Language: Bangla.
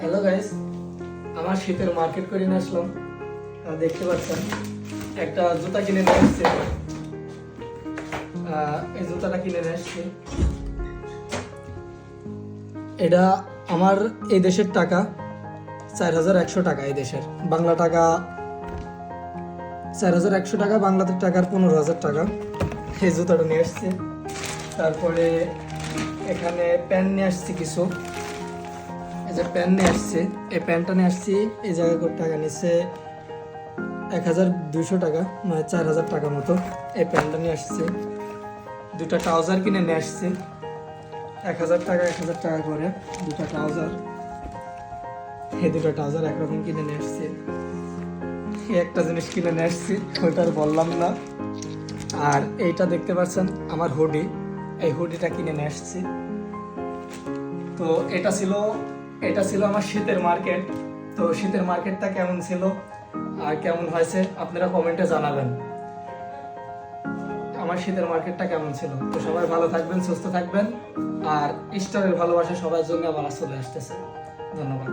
হ্যালো গাইস, আমার শীতের মার্কেট করে নিয়ে আসলাম। দেখতে পাচ্ছেন একটা জুতা কিনে নিয়ে আসছে। এই জুতাটা কিনে নিয়ে আসছে। এটা আমার এই দেশের টাকা 4100 টাকা, এই দেশের বাংলা টাকা 4100 টাকা, বাংলাদেশ টাকার 15000 টাকা। এই জুতাটা নিয়ে আসছে। তারপরে এখানে প্যান্ট নিয়ে আসছি কিছু। এই যে প্যান্ট নিয়ে আসছে, এই প্যান্টটা নিয়ে আসছি। এই জায়গায় করে টাকা নিচ্ছে 1200 টাকা, মানে 4000 টাকা মতো। এই প্যান্টটা নিয়ে আসছে। দুটা ট্রাউজার কিনে নিয়ে আসছে 1000 টাকা 1000 টাকা করে, দুটা ট্রাউজার। এই দুটা ট্রাউজার একরকম কিনে নিয়ে আসছে। এই একটা জিনিস কিনে নিয়ে আসছি, ওইটা আর বললাম না। আর এইটা দেখতে পাচ্ছেন আমার হুডি, এই হুডিটা কিনে নিয়ে আসছি। তো এটা ছিল আমার শীতের মার্কেট। তো শীতের মার্কেটটা কেমন ছিল আর কেমন হয়েছে আপনারা কমেন্টে জানাবেন। আমার শীতের মার্কেটটা কেমন ছিল। তো সবাই ভালো থাকবেন, সুস্থ থাকবেন। আর ইস্টারের ভালোবাসা সবার জন্য আবার চলে আসতেছে। ধন্যবাদ।